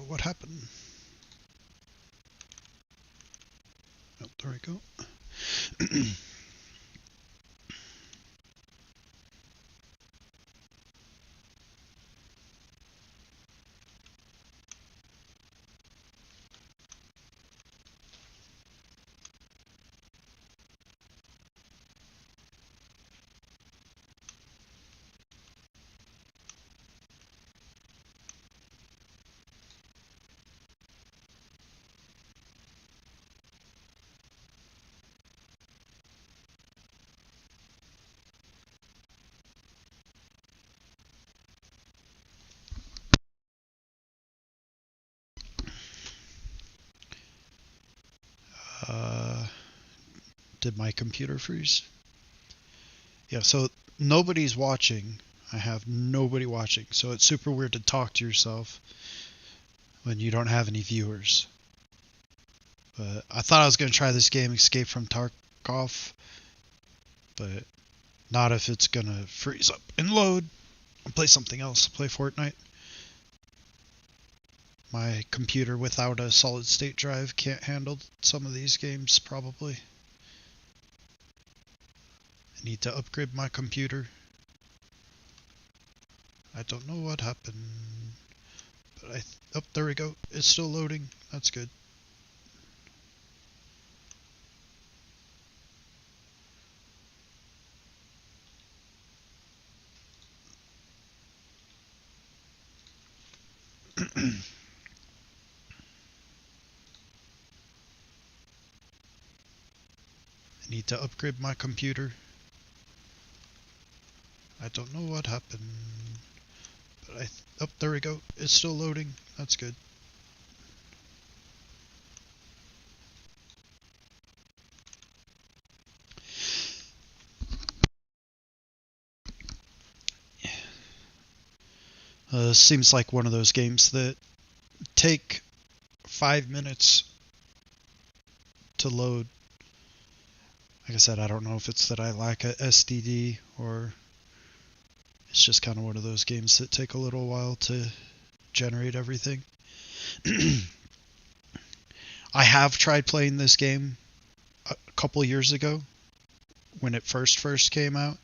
What happened? Oh, there we go. Did my computer freeze? Yeah, so nobody's watching. I have nobody watching, so it's super weird to talk to yourself when you don't have any viewers. But I thought I was going to try this game, Escape from Tarkov, but not if it's going to freeze up and load. I'll play something else, play Fortnite. My computer without a solid state drive can't handle some of these games, probably. I need to upgrade my computer. I don't know what happened, but oh, there we go. It's still loading. That's good. I need to upgrade my computer. I don't know what happened, but oh, there we go. It's still loading. That's good. Seems like one of those games that take 5 minutes to load. Like I said, I don't know if it's that I lack a SDD or it's just kind of one of those games that take a little while to generate everything. I have tried playing this game a couple years ago when it first came out,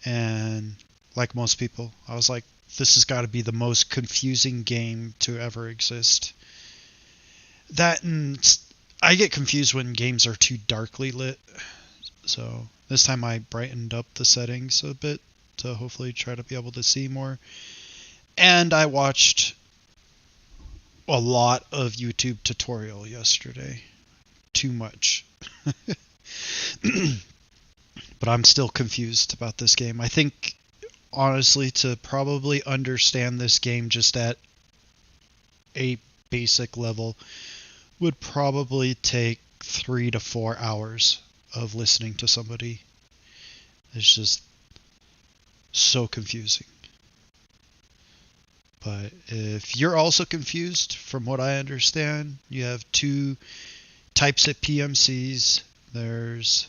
and like most people, I was like, this has got to be the most confusing game to ever exist. That, and I get confused when games are too darkly lit, so this time I brightened up the settings a bit to hopefully try to be able to see more. And I watched a lot of YouTube tutorial yesterday. Too much. But I'm still confused about this game. I think, honestly, to probably understand this game just at a basic level would probably take 3 to 4 hours of listening to somebody. It's just so confusing. But if you're also confused, from what I understand, you have two types of PMCs. There's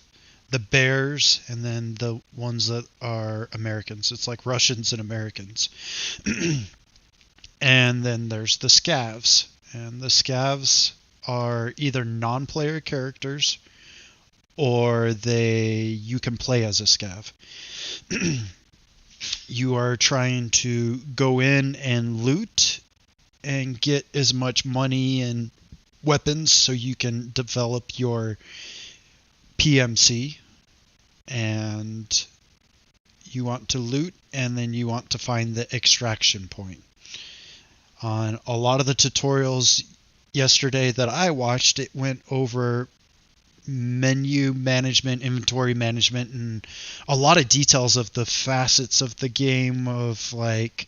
the bears and then the ones that are Americans. It's like Russians and Americans. And then there's the scavs. And the scavs are either non-player characters or you can play as a scav. You are trying to go in and loot and get as much money and weapons so you can develop your PMC, and you want to loot, and then you want to find the extraction point. On a lot of the tutorials, yesterday that I watched, it went over menu management, inventory management, and a lot of details of the facets of the game, of like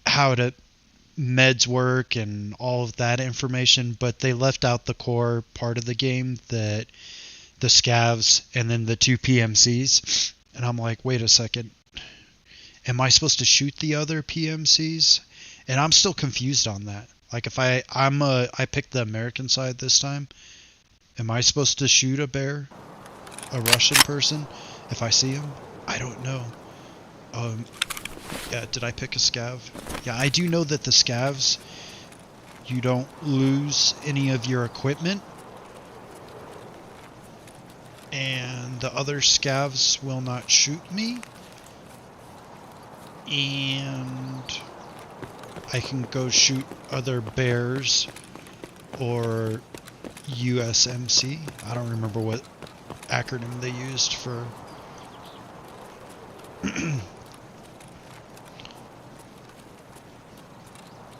how to meds work and all of that information, but they left out the core part of the game, that the scavs and then the two PMCs. And I'm like, wait a second, am I supposed to shoot the other PMCs? And I'm still confused on that. Like, if I picked the American side this time, am I supposed to shoot a bear, a Russian person, if I see him? I don't know. Yeah, did I pick a scav? Yeah, I do know that the scavs, you don't lose any of your equipment, and the other scavs will not shoot me, and I can go shoot other bears or USMC. I don't remember what acronym they used for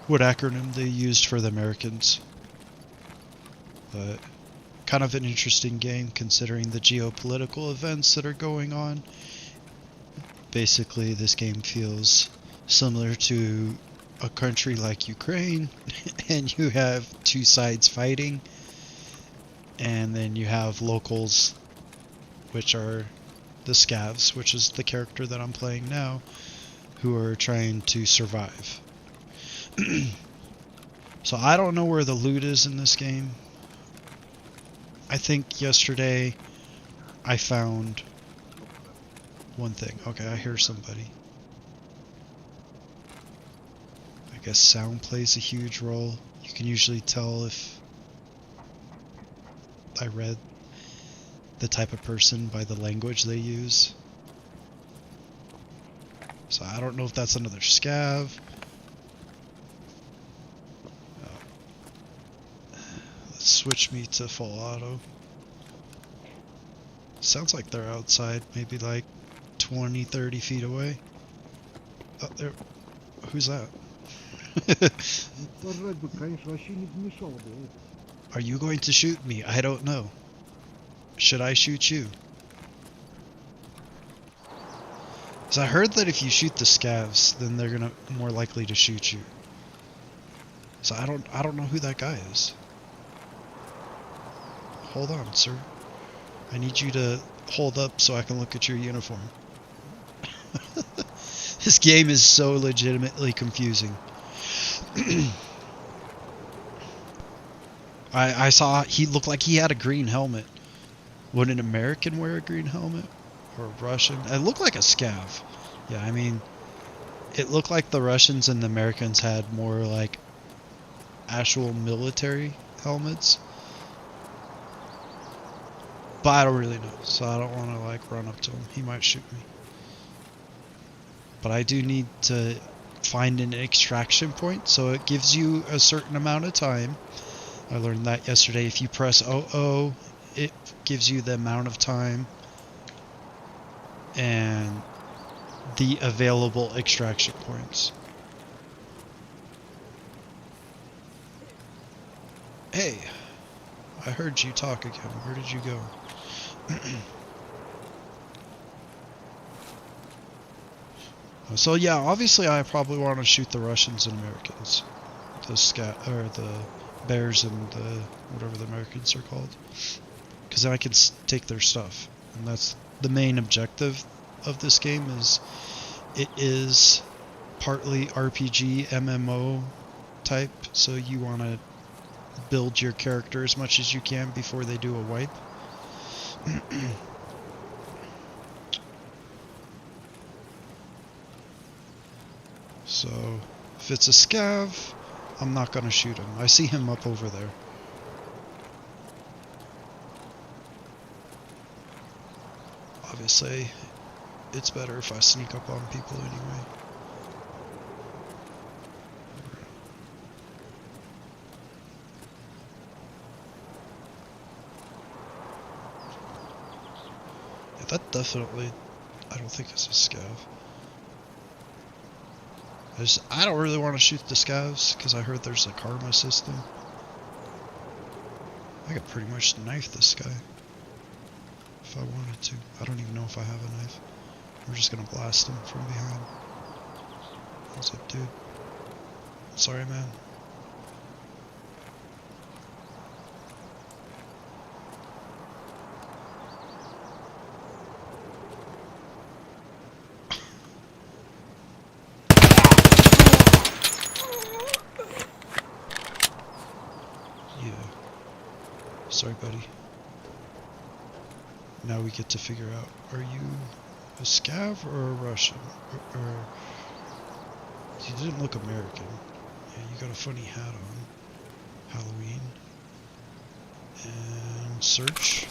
what acronym they used for the Americans. But kind of an interesting game considering the geopolitical events that are going on. Basically, this game feels similar to a country like Ukraine, and you have two sides fighting, and then you have locals, which are the scavs, which is the character that I'm playing now, who are trying to survive. So I don't know where the loot is in this game. I think yesterday I found one thing. Okay, I hear somebody. I guess sound plays a huge role. You can usually tell if I read the type of person by the language they use. So I don't know if that's another scav. Let's switch me to full auto. Sounds like they're outside, maybe like 20, 30 feet away. Oh, there. Who's that? Are you going to shoot me? I don't know. Should I shoot you? So I heard that if you shoot the scavs, then they're gonna more likely to shoot you. So I don't know who that guy is. Hold on, sir. I need you to hold up so I can look at your uniform. This game is so legitimately confusing. I saw he looked like he had a green helmet. Would an American wear a green helmet? Or a Russian? It looked like a scav. Yeah, I mean, it looked like the Russians and the Americans had more like actual military helmets. But I don't really know, so I don't want to like run up to him. He might shoot me. But I do need to find an extraction point, so it gives you a certain amount of time. I learned that yesterday. If you press OO, it gives you the amount of time and the available extraction points. Hey, I heard you talk again. Where did you go? So yeah, obviously I probably want to shoot the Russians and Americans. The bears and the whatever the Americans are called. Because then I can take their stuff. And that's the main objective of this game. Is it is partly RPG MMO type, so you want to build your character as much as you can before they do a wipe. So if it's a scav, I'm not gonna shoot him. I see him up over there. Obviously, it's better if I sneak up on people anyway. Yeah, that definitely, I don't think it's a scav. I don't really want to shoot the scavs because I heard there's a karma system. I could pretty much knife this guy if I wanted to. I don't even know if I have a knife. We're just gonna blast him from behind. What's up, dude? Sorry, man. Yeah. Sorry, buddy. Now we get to figure out, are you a scav or a Russian? Or you didn't look American. Yeah, you got a funny hat on. Halloween. And search.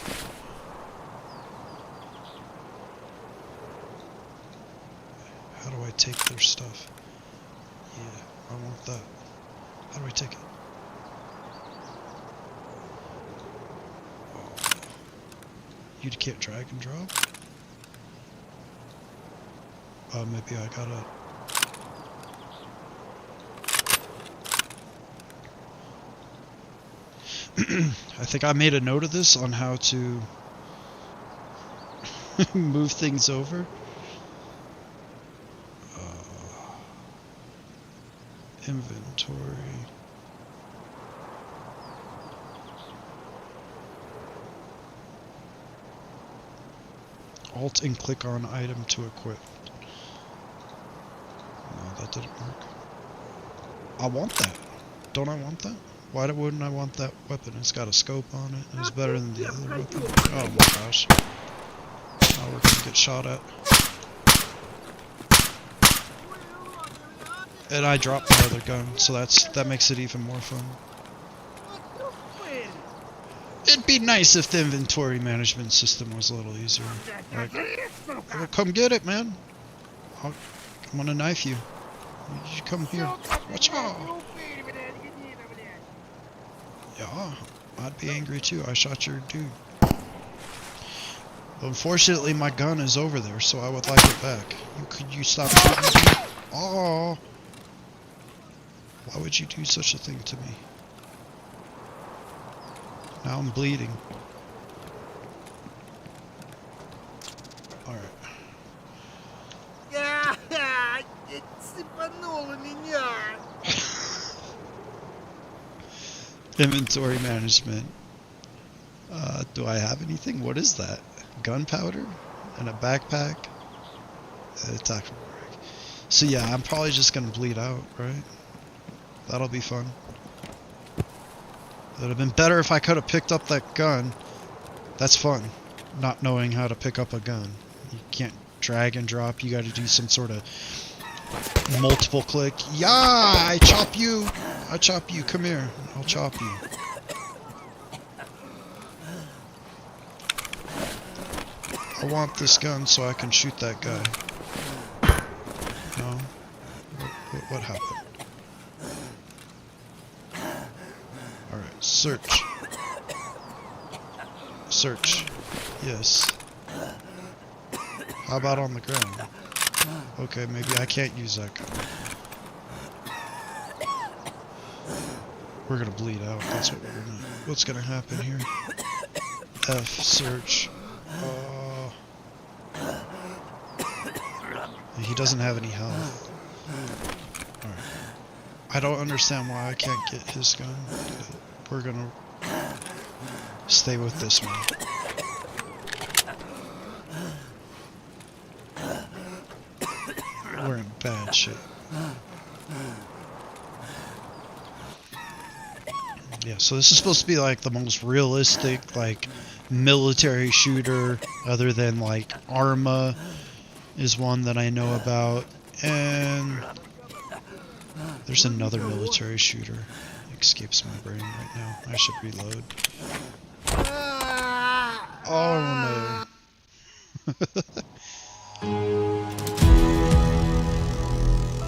How do I take their stuff? Yeah, I want that. How do I take it? Oh. You can't drag and drop? Maybe I gotta... I think I made a note of this on how to move things over. Inventory. Alt and click on item to equip. No, that didn't work. I want that. Don't I want that? Why wouldn't I want that weapon? It's got a scope on it, and it's better than the other weapon. Oh my gosh. Now we're gonna get shot at. And I dropped my other gun, so that makes it even more fun. It'd be nice if the inventory management system was a little easier. Like, oh, come get it, man. I'm gonna knife you. You come here. Watch out. Yeah, I'd be angry too. I shot your dude. Unfortunately, my gun is over there, so I would like it back. Could you stop shooting me? Oh. Why would you do such a thing to me? Now I'm bleeding. Alright. Inventory management. Do I have anything? What is that? Gunpowder? And a backpack? Attack from break. So yeah, I'm probably just gonna bleed out, right? That'll be fun. It would have been better if I could have picked up that gun. That's fun. Not knowing how to pick up a gun. You can't drag and drop. You gotta do some sort of multiple click. Yeah, I chop you. I chop you. Come here. I'll chop you. I want this gun so I can shoot that guy. No? What happened? Alright, search. Search. Yes. How about on the ground? Okay, maybe I can't use that gun. We're gonna bleed out. That's what what's gonna happen here. F, search. He doesn't have any health. Alright. I don't understand why I can't get his gun. We're gonna stay with this one. We're in bad shape. Yeah, so this is supposed to be like the most realistic, like, military shooter, other than like Arma is one that I know about, and there's another military shooter. It escapes my brain right now. I should reload. Oh no.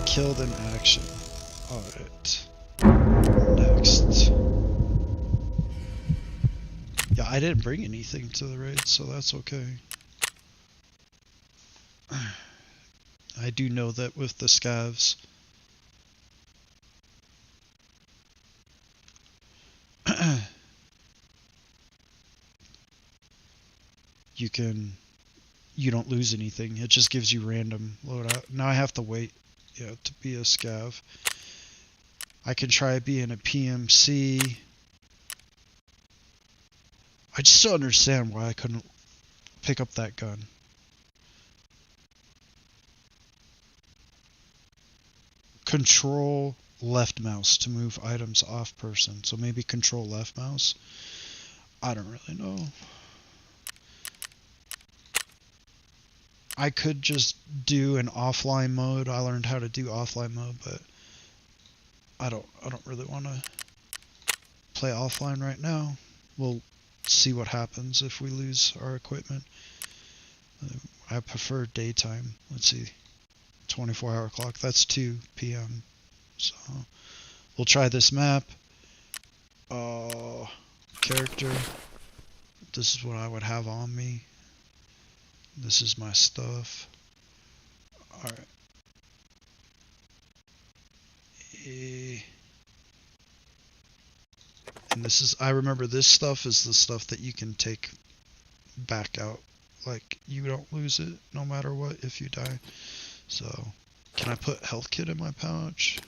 Killed in action. Alright. Next. Yeah, I didn't bring anything to the raid, so that's okay. I do know that with the scavs, you don't lose anything. It just gives you random loadout. Now I have to wait, to be a scav. I can try being a PMC. I just don't understand why I couldn't pick up that gun. Control left mouse to move items off person. So maybe control left mouse. I don't really know. I could just do an offline mode. I learned how to do offline mode, but I don't really want to play offline right now. We'll see what happens if we lose our equipment. I prefer daytime. Let's see. 24-hour clock. That's 2 p.m. So we'll try this map. Character. This is what I would have on me. This is my stuff. Alright. And this is, I remember this stuff is the stuff that you can take back out. Like, you don't lose it no matter what if you die. So, can I put health kit in my pouch?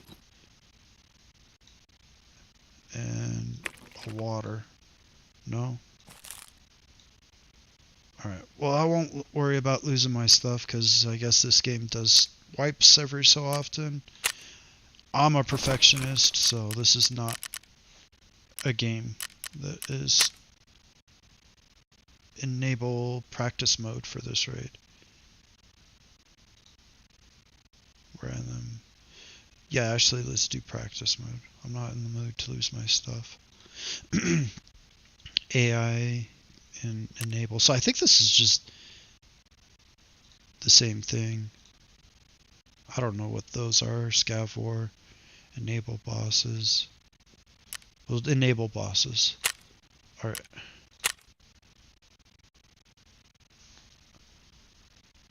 And a water. No? Alright, well I won't worry about losing my stuff because I guess this game does wipes every so often. I'm a perfectionist, so this is not a game that is enable practice mode for this raid. Random. Yeah, actually, let's do practice mode. I'm not in the mood to lose my stuff. AI and enable. So I think this is just the same thing. I don't know what those are. Scav war, enable bosses. Well, enable bosses. All right.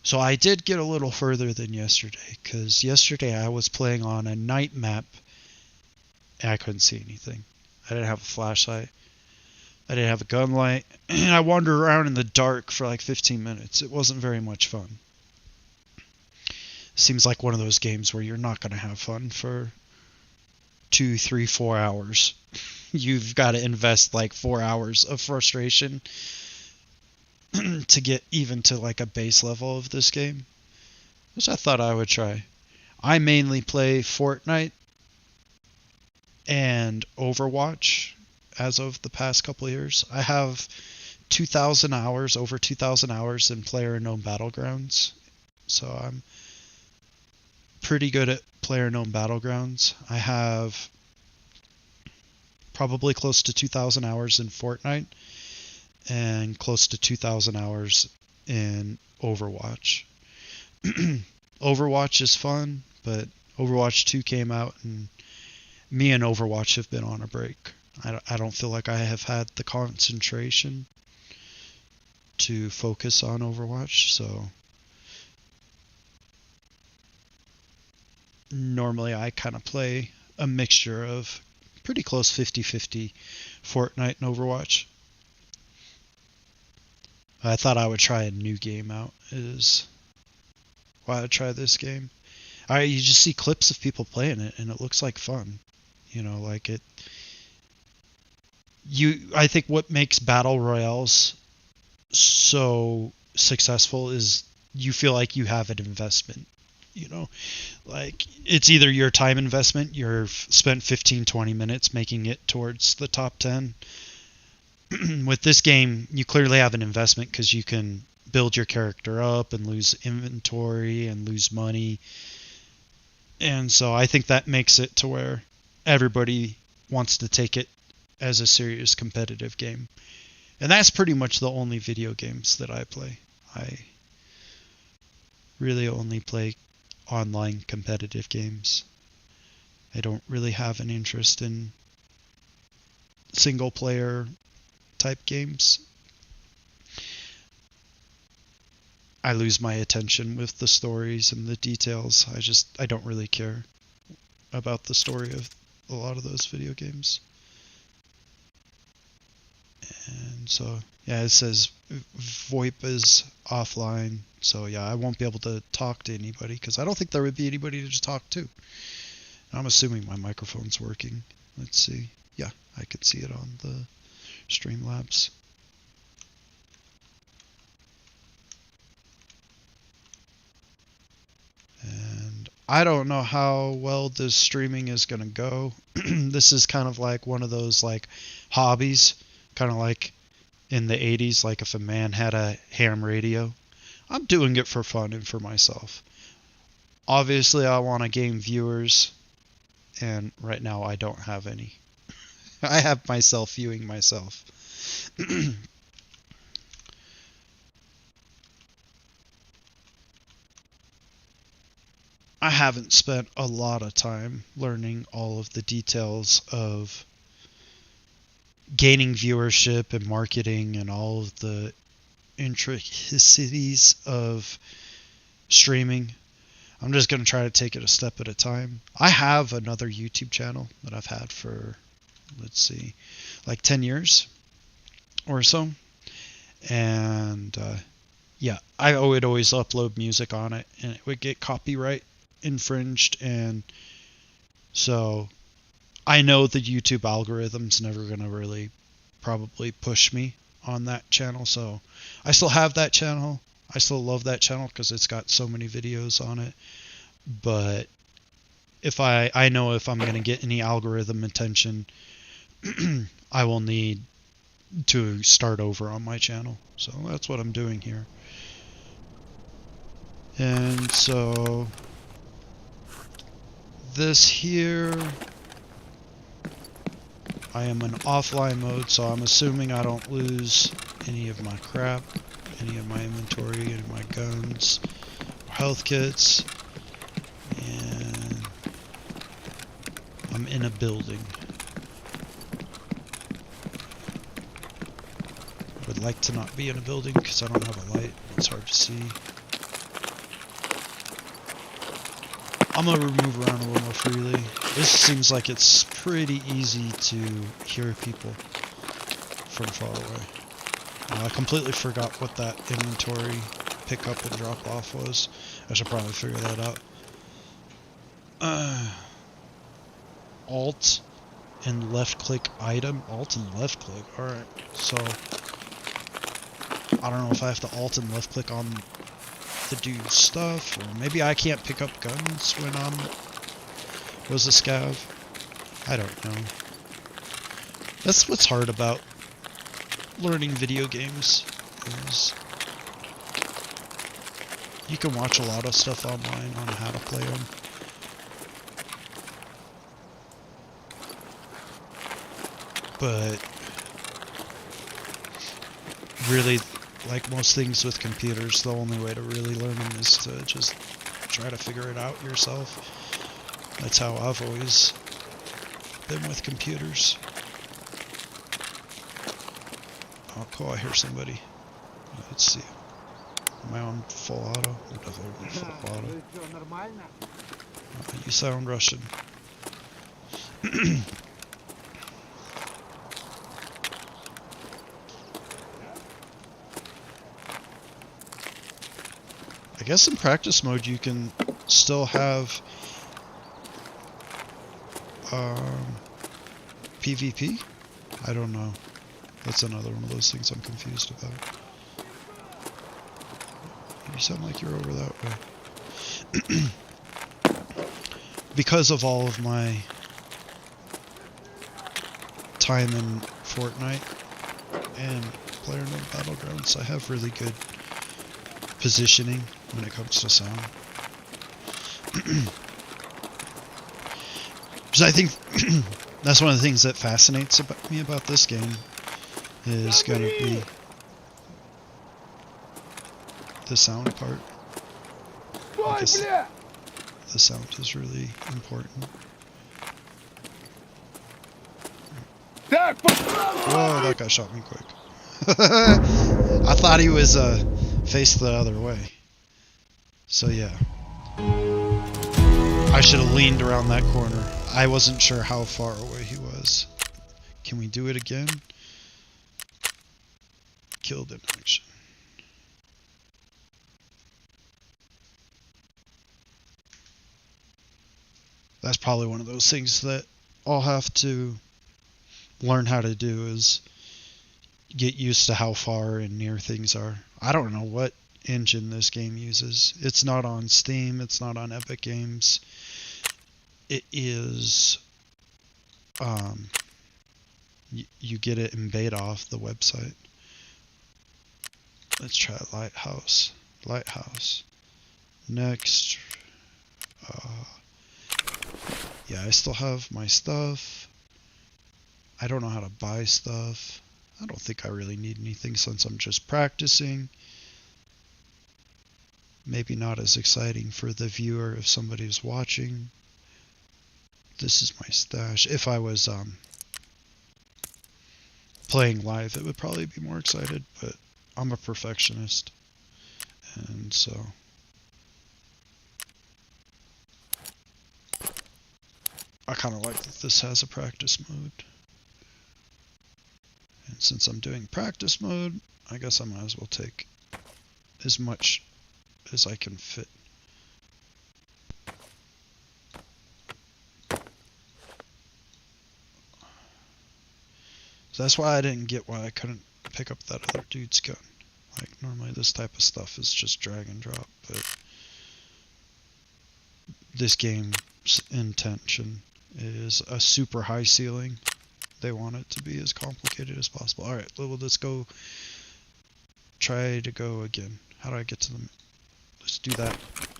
So I did get a little further than yesterday, because yesterday I was playing on a night map and I couldn't see anything. I didn't have a flashlight. I didn't have a gun light. And I wandered around in the dark for like 15 minutes. It wasn't very much fun. Seems like one of those games where you're not going to have fun for 2, 3, 4 hours. You've got to invest like 4 hours of frustration to get even to like a base level of this game, which I thought I would try. I mainly play Fortnite and Overwatch as of the past couple of years. I have 2,000 hours, over 2,000 hours in PlayerUnknown Battlegrounds, so I'm pretty good at PlayerUnknown Battlegrounds. I have probably close to 2,000 hours in Fortnite and close to 2,000 hours in Overwatch. Overwatch is fun, but Overwatch 2 came out and me and Overwatch have been on a break. I don't feel like I have had the concentration to focus on Overwatch, so normally I kind of play a mixture of pretty close 50-50 Fortnite and Overwatch. I thought I would try a new game out, is why I try this game. You just see clips of people playing it and it looks like fun. Like it. I think what makes battle royales so successful is you feel like you have an investment. Like it's either your time investment, you've spent 15-20 minutes making it towards the top 10. With this game, you clearly have an investment because you can build your character up and lose inventory and lose money. And so I think that makes it to where everybody wants to take it as a serious competitive game. And that's pretty much the only video games that I play. I really only play online competitive games. I don't really have an interest in single player type games. I lose my attention with the stories and the details. I don't really care about the story of a lot of those video games. And So yeah, it says VoIP is offline. So yeah, I won't be able to talk to anybody because I don't think there would be anybody to talk to. I'm assuming my microphone's working. Let's see. Yeah, I could see it on the Streamlabs. And I don't know how well this streaming is going to go. This is kind of like one of those like hobbies, kind of like in the 80s, like if a man had a ham radio. I'm doing it for fun and for myself. Obviously, I want to gain viewers, and right now I don't have any. I have myself viewing myself. I haven't spent a lot of time learning all of the details of gaining viewership and marketing and all of the intricacies of streaming. I'm just going to try to take it a step at a time. I have another YouTube channel that I've had for, let's see, like 10 years or so. And yeah, I would always upload music on it and it would get copyright infringed. And so I know the YouTube algorithm's never going to really probably push me on that channel. So I still have that channel. I still love that channel because it's got so many videos on it. But if I know if I'm going to get any algorithm attention, I will need to start over on my channel. So that's what I'm doing here. And so this here, I am in offline mode, so I'm assuming I don't lose any of my crap, any of my inventory, any of my guns, health kits, and I'm in a building. I would like to not be in a building because I don't have a light. It's hard to see. I'm going to move around a little more freely. This seems like it's pretty easy to hear people from far away. I completely forgot what that inventory pick up and drop off was. I should probably figure that out. Alt and left click item. Alt and left click. Alright, so I don't know if I have to alt and left click on the dude's stuff, or maybe I can't pick up guns when was a scav. I don't know. That's what's hard about learning video games, is you can watch a lot of stuff online on how to play them. But really, like most things with computers, the only way to really learn them is to just try to figure it out yourself. That's how I've always been with computers. Oh, cool, I hear somebody. Let's see. Am I on full auto? I'm definitely on full auto. You sound Russian. I guess in practice mode you can still have PvP? I don't know. That's another one of those things I'm confused about. You sound like you're over that way. Because of all of my time in Fortnite and PlayerUnknown's Battlegrounds, I have really good positioning when it comes to sound. Because I think that's one of the things that fascinates me about this game is going to be the sound part. I guess the sound is really important. Whoa, that guy shot me quick. I thought he was faced the other way. So yeah. I should have leaned around that corner. I wasn't sure how far away he was. Can we do it again? killed in action. That's probably one of those things that I'll have to learn how to do, is get used to how far and near things are. I don't know what engine this game uses. It's not on Steam. It's not on Epic Games. It is... you get it in beta off the website. Let's try Lighthouse. Lighthouse. Next. Yeah, I still have my stuff. I don't know how to buy stuff. I don't think I really need anything since I'm just practicing. Maybe not as exciting for the viewer if somebody's watching. This is my stash. If I was playing live, it would probably be more excited, but I'm a perfectionist, and so I kind of like that this has a practice mode. And since I'm doing practice mode, I guess I might as well take as much as I can fit. So that's why I didn't get why I couldn't pick up that other dude's gun. Like, normally this type of stuff is just drag and drop, but this game's intention is a super high ceiling. They want it to be as complicated as possible. Alright, well, let's go try to go again. How do I get to them? Let's do that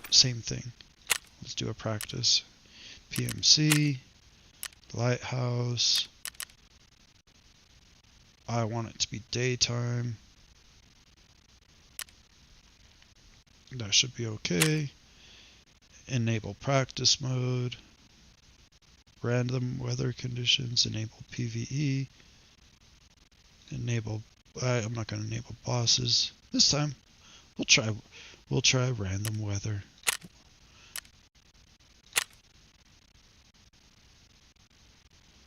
same thing. Let's do a practice. PMC, Lighthouse. I want it to be daytime. That should be okay. Enable practice mode. Random weather conditions. Enable PvE. Enable. I'm not going to enable bosses this time. We'll try random weather.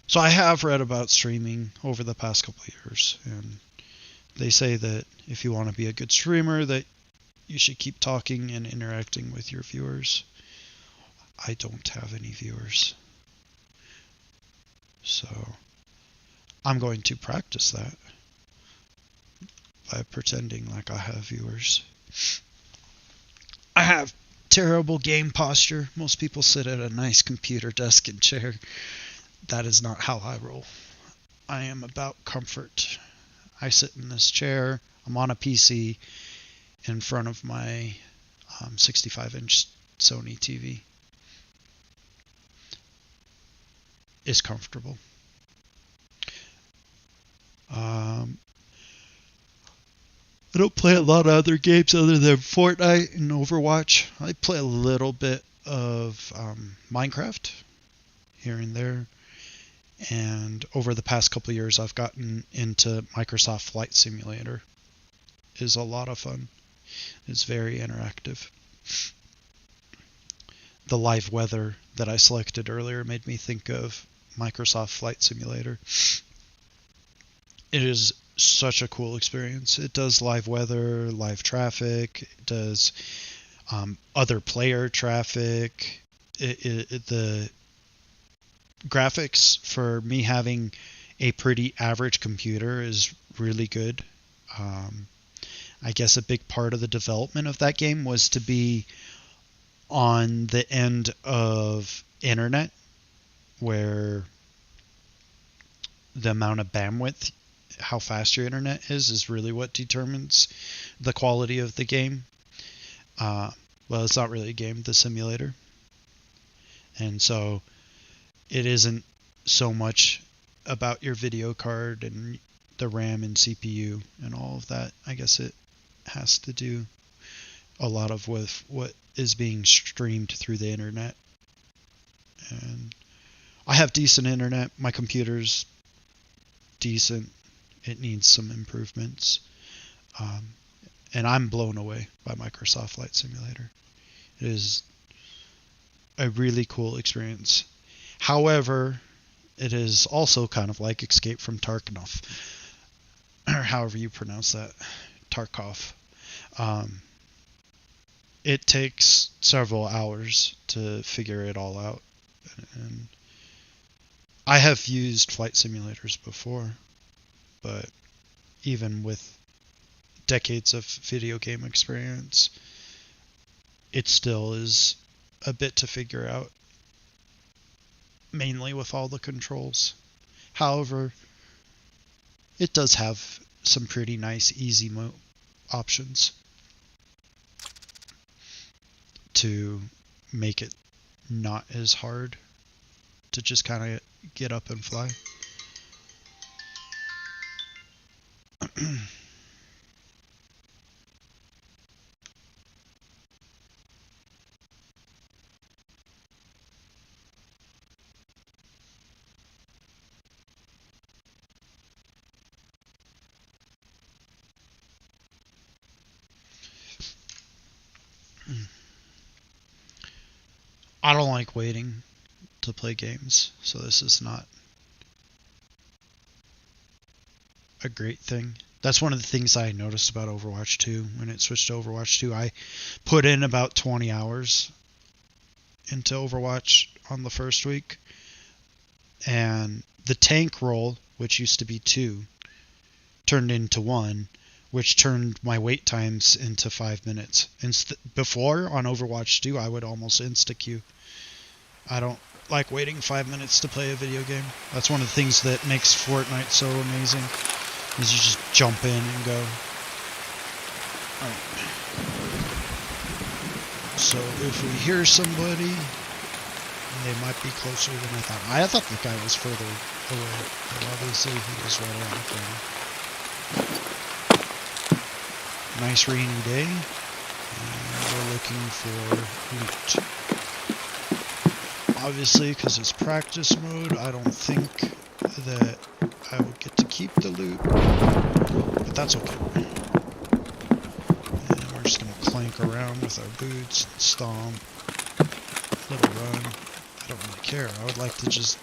So I have read about streaming over the past couple of years, and they say that if you want to be a good streamer, that you should keep talking and interacting with your viewers. I don't have any viewers, so I'm going to practice that by pretending like I have viewers. I have terrible game posture. Most people sit at a nice computer desk and chair. That is not how I roll. I am about comfort. I sit in this chair. I'm on a PC in front of my 65-inch Sony TV. It's comfortable. I don't play a lot of other games other than Fortnite and Overwatch. I play a little bit of Minecraft here and there. And over the past couple of years, I've gotten into Microsoft Flight Simulator. It is a lot of fun. It's very interactive. The live weather that I selected earlier made me think of Microsoft Flight Simulator. It is such a cool experience. It does live weather, live traffic, it does other player traffic. The graphics for me having a pretty average computer is really good. I guess a big part of the development of that game was to be on the end of internet, where the amount of bandwidth, how fast your internet is really what determines the quality of the game. Well, it's not really a game, the simulator. And so it isn't so much about your video card and the RAM and CPU and all of that. I guess it has to do a lot of with what is being streamed through the internet. And I have decent internet. My computer's decent. It needs some improvements. And I'm blown away by Microsoft Flight Simulator. It is a really cool experience. However, it is also kind of like Escape from Tarkov. or however you pronounce that, Tarkov. Um, it takes several hours to figure it all out. And I have used flight simulators before, but even with decades of video game experience, it still is a bit to figure out, mainly with all the controls. However, it does have some pretty nice easy options to make it not as hard to just kind of get up and fly. I don't like waiting to play games, so this is not a great thing. That's one of the things I noticed about Overwatch 2. When it switched to Overwatch 2, I put in about 20 hours into Overwatch on the first week, and the tank role, which used to be 2, turned into 1, which turned my wait times into 5 minutes. Before, on Overwatch 2, I would almost insta-queue. I don't like waiting 5 minutes to play a video game. That's one of the things that makes Fortnite so amazing, is you just jump in and go. Alright. So if we hear somebody, they might be closer than I thought. I thought the guy was further away, but obviously he was right around the corner. Nice rainy day, and we're looking for loot. Obviously, because it's practice mode, I don't think that I would get to keep the loot, but that's okay. And we're just going to clank around with our boots, stomp, little run. I don't really care. I would like to just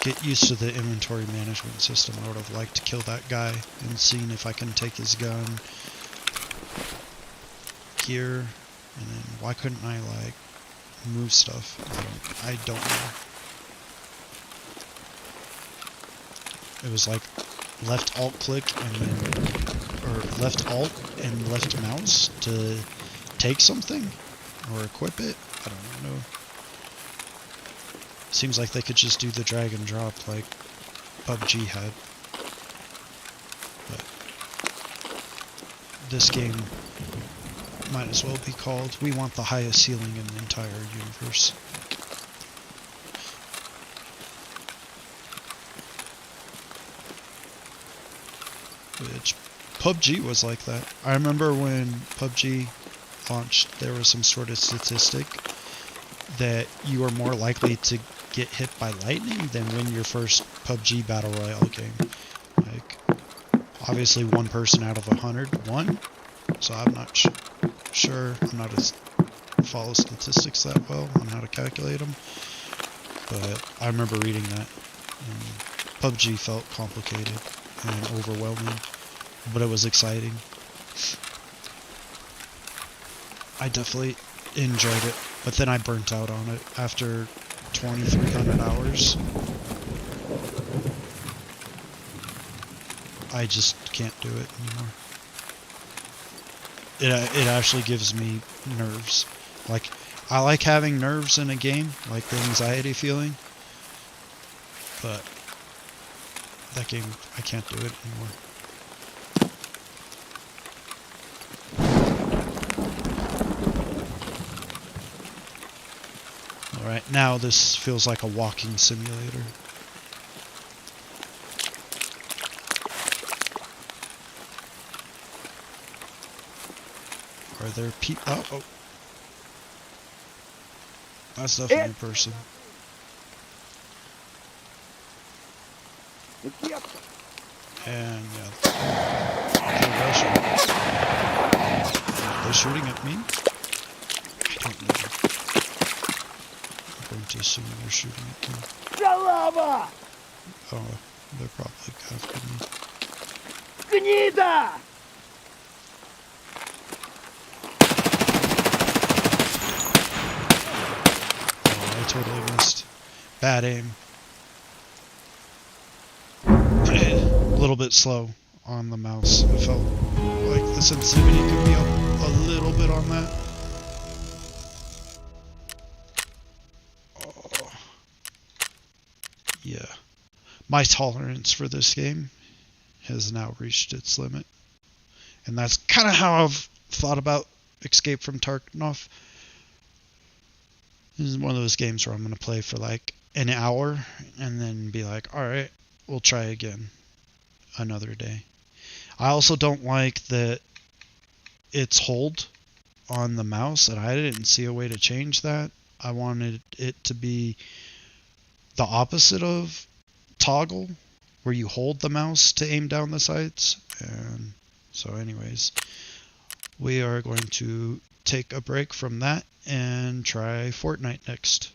get used to the inventory management system. I would have liked to kill that guy and seen if I can take his gun here. And then why couldn't I like move stuff? I don't know. It was like left alt click and then, or left alt and left mouse to take something or equip it. I don't know. Seems like they could just do the drag and drop like PUBG had. But this game might as well be called "We Want the Highest Ceiling in the Entire Universe." Which PUBG was like that. I remember when PUBG launched, there was some sort of statistic that you are more likely to get hit by lightning than win your first PUBG Battle Royale game. Like, obviously 1 person out of 100 won, so I'm not sure. I'm not as follow statistics that well on how to calculate them, but I remember reading that. PUBG felt complicated and overwhelming, but it was exciting. I definitely enjoyed it, but then I burnt out on it after 2,300 hours. I just can't do it anymore. It actually gives me nerves. Like, I like having nerves in a game, like the anxiety feeling, but that game, I can't do it anymore. Alright, now this feels like a walking simulator. Are there people? Oh. That's definitely a person. And yeah, they're Russian. Are they shooting at me? I don't know. I'm going to assume they're shooting at me. Oh. They're probably after me. Гнида! Oh, I totally missed. Bad aim. A little bit slow on the mouse. It felt like the sensitivity could be up a little bit on that. Oh. Yeah. My tolerance for this game has now reached its limit. And that's kind of how I've thought about Escape from Tarkov. This is one of those games where I'm going to play for like an hour and then be like, alright, we'll try again another day. I also don't like that it's hold on the mouse, and I didn't see a way to change that. I wanted it to be the opposite of toggle, where you hold the mouse to aim down the sights. And so anyways, we are going to take a break from that and try Fortnite next.